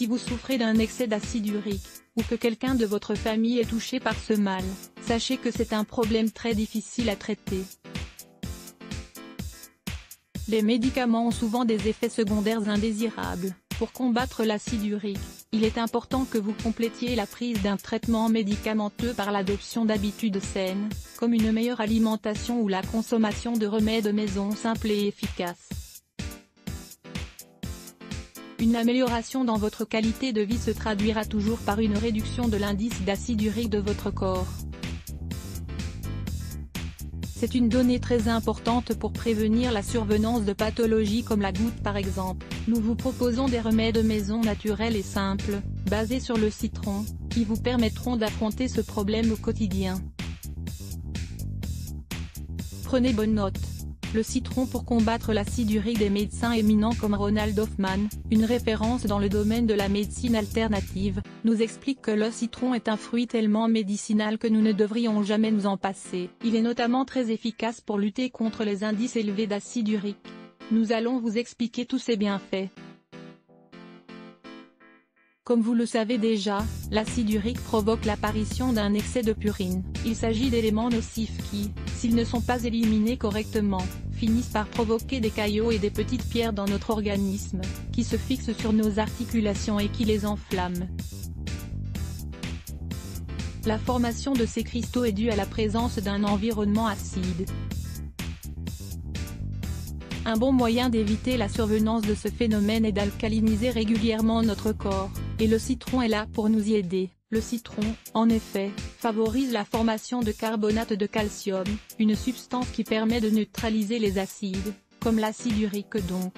Si vous souffrez d'un excès d'acide urique, ou que quelqu'un de votre famille est touché par ce mal, sachez que c'est un problème très difficile à traiter. Les médicaments ont souvent des effets secondaires indésirables. Pour combattre l'acide urique, il est important que vous complétiez la prise d'un traitement médicamenteux par l'adoption d'habitudes saines, comme une meilleure alimentation ou la consommation de remèdes maison simples et efficaces. Une amélioration dans votre qualité de vie se traduira toujours par une réduction de l'indice d'acide urique de votre corps. C'est une donnée très importante pour prévenir la survenance de pathologies comme la goutte par exemple. Nous vous proposons des remèdes maison naturels et simples, basés sur le citron, qui vous permettront d'affronter ce problème au quotidien. Prenez bonne note. Le citron pour combattre l'acide urique. Des médecins éminents comme Ronald Hoffman, une référence dans le domaine de la médecine alternative, nous explique que le citron est un fruit tellement médicinal que nous ne devrions jamais nous en passer. Il est notamment très efficace pour lutter contre les indices élevés d'acide urique. Nous allons vous expliquer tous ses bienfaits. Comme vous le savez déjà, l'acide urique provoque l'apparition d'un excès de purine. Il s'agit d'éléments nocifs qui, s'ils ne sont pas éliminés correctement, finissent par provoquer des caillots et des petites pierres dans notre organisme, qui se fixent sur nos articulations et qui les enflamment. La formation de ces cristaux est due à la présence d'un environnement acide. Un bon moyen d'éviter la survenance de ce phénomène est d'alcaliniser régulièrement notre corps, et le citron est là pour nous y aider. Le citron, en effet, favorise la formation de carbonate de calcium, une substance qui permet de neutraliser les acides, comme l'acide urique donc.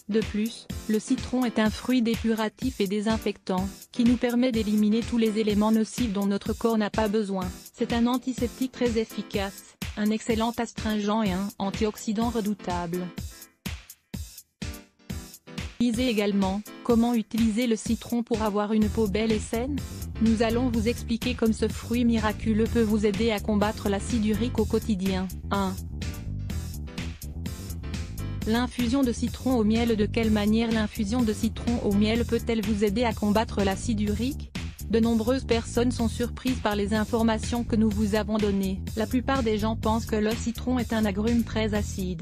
De plus, le citron est un fruit dépuratif et désinfectant, qui nous permet d'éliminer tous les éléments nocifs dont notre corps n'a pas besoin. C'est un antiseptique très efficace, un excellent astringent et un antioxydant redoutable. Lisez également, comment utiliser le citron pour avoir une peau belle et saine? Nous allons vous expliquer comme ce fruit miraculeux peut vous aider à combattre l'acide urique au quotidien. 1. L'infusion de citron au miel. De quelle manière l'infusion de citron au miel peut-elle vous aider à combattre l'acide urique? De nombreuses personnes sont surprises par les informations que nous vous avons données. La plupart des gens pensent que le citron est un agrume très acide.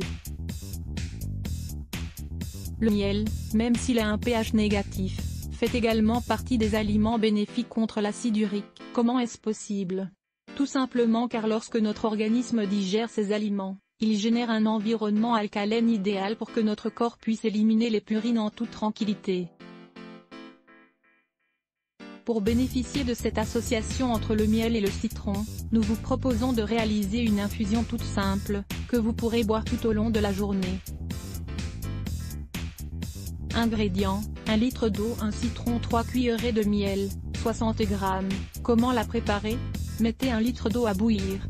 Le miel, même s'il a un pH négatif, fait également partie des aliments bénéfiques contre l'acide urique. Comment est-ce possible? Tout simplement car lorsque notre organisme digère ces aliments, il génère un environnement alcalène idéal pour que notre corps puisse éliminer les purines en toute tranquillité. Pour bénéficier de cette association entre le miel et le citron, nous vous proposons de réaliser une infusion toute simple, que vous pourrez boire tout au long de la journée. Ingrédients, 1 litre d'eau, un citron, 3 cuillerées de miel, 60 g. Comment la préparer? Mettez 1 litre d'eau à bouillir.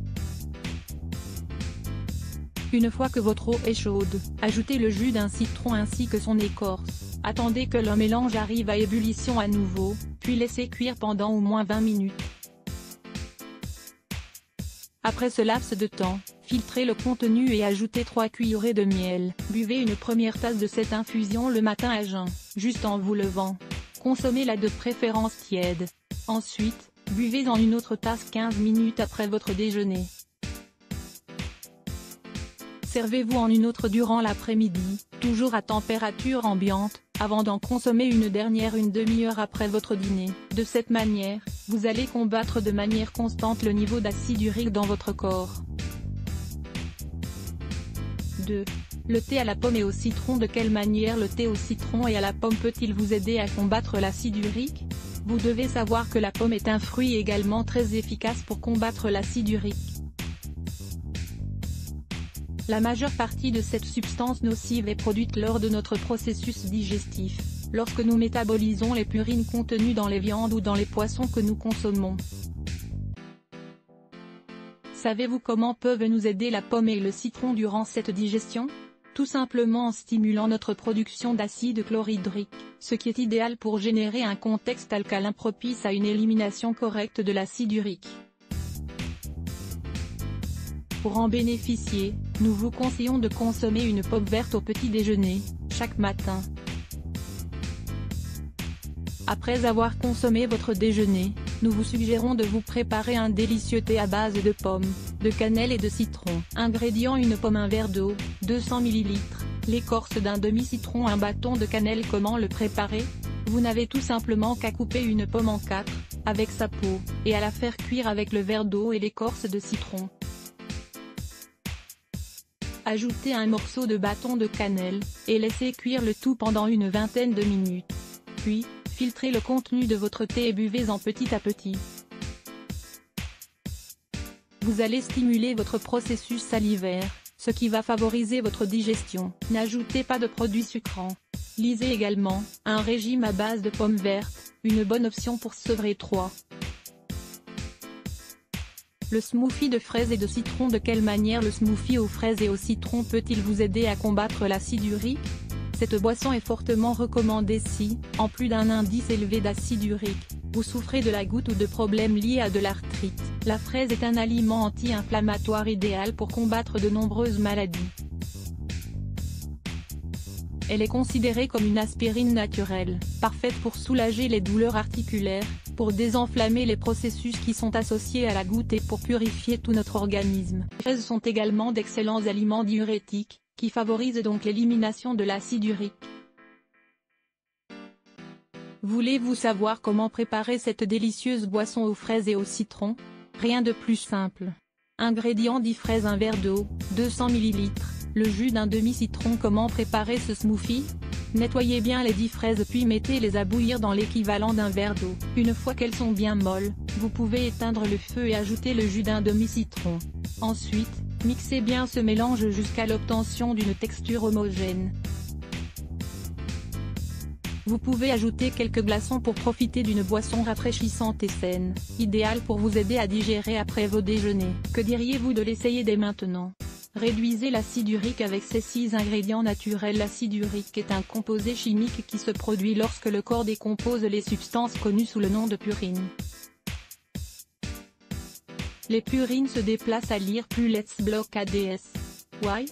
Une fois que votre eau est chaude, ajoutez le jus d'un citron ainsi que son écorce. Attendez que le mélange arrive à ébullition à nouveau, puis laissez cuire pendant au moins 20 minutes. Après ce laps de temps, filtrez le contenu et ajoutez 3 cuillerées de miel. Buvez une première tasse de cette infusion le matin à jeun, juste en vous levant. Consommez-la de préférence tiède. Ensuite, buvez en une autre tasse 15 minutes après votre déjeuner. Servez-vous en une autre durant l'après-midi, toujours à température ambiante, avant d'en consommer une dernière une demi-heure après votre dîner. De cette manière, vous allez combattre de manière constante le niveau d'acide urique dans votre corps. 2. Le thé à la pomme et au citron. De quelle manière le thé au citron et à la pomme peut-il vous aider à combattre l'acide urique? Vous devez savoir que la pomme est un fruit également très efficace pour combattre l'acide urique. La majeure partie de cette substance nocive est produite lors de notre processus digestif, lorsque nous métabolisons les purines contenues dans les viandes ou dans les poissons que nous consommons. Savez-vous comment peuvent nous aider la pomme et le citron durant cette digestion? Tout simplement en stimulant notre production d'acide chlorhydrique, ce qui est idéal pour générer un contexte alcalin propice à une élimination correcte de l'acide urique. Pour en bénéficier, nous vous conseillons de consommer une pomme verte au petit déjeuner, chaque matin. Après avoir consommé votre déjeuner, nous vous suggérons de vous préparer un délicieux thé à base de pommes, de cannelle et de citron. Ingrédients: une pomme, un verre d'eau, 200 ml, l'écorce d'un demi-citron, un bâton de cannelle. Comment le préparer? Vous n'avez tout simplement qu'à couper une pomme en 4, avec sa peau, et à la faire cuire avec le verre d'eau et l'écorce de citron. Ajoutez un morceau de bâton de cannelle, et laissez cuire le tout pendant une vingtaine de minutes. Puis, filtrez le contenu de votre thé et buvez-en petit à petit. Vous allez stimuler votre processus salivaire, ce qui va favoriser votre digestion. N'ajoutez pas de produits sucrants. Lisez également, un régime à base de pommes vertes, une bonne option pour sevrer 3. Le smoothie de fraises et de citron. De quelle manière le smoothie aux fraises et au citron peut-il vous aider à combattre l'acide urique? Cette boisson est fortement recommandée si, en plus d'un indice élevé d'acide urique, vous souffrez de la goutte ou de problèmes liés à de l'arthrite. La fraise est un aliment anti-inflammatoire idéal pour combattre de nombreuses maladies. Elle est considérée comme une aspirine naturelle, parfaite pour soulager les douleurs articulaires, pour désenflammer les processus qui sont associés à la goutte et pour purifier tout notre organisme. Les fraises sont également d'excellents aliments diurétiques, qui favorisent donc l'élimination de l'acide urique. Voulez-vous savoir comment préparer cette délicieuse boisson aux fraises et au citron? Rien de plus simple. Ingrédients: 10 fraises, un verre d'eau, 200 ml, le jus d'un demi-citron. Comment préparer ce smoothie? Nettoyez bien les 10 fraises puis mettez-les à bouillir dans l'équivalent d'un verre d'eau. Une fois qu'elles sont bien molles, vous pouvez éteindre le feu et ajouter le jus d'un demi-citron. Ensuite, mixez bien ce mélange jusqu'à l'obtention d'une texture homogène. Vous pouvez ajouter quelques glaçons pour profiter d'une boisson rafraîchissante et saine, idéale pour vous aider à digérer après vos déjeuners. Que diriez-vous de l'essayer dès maintenant? Réduisez l'acide urique avec ces 6 ingrédients naturels. L'acide urique est un composé chimique qui se produit lorsque le corps décompose les substances connues sous le nom de purines. Les purines se déplacent à lire plus Let's block ADS. Why?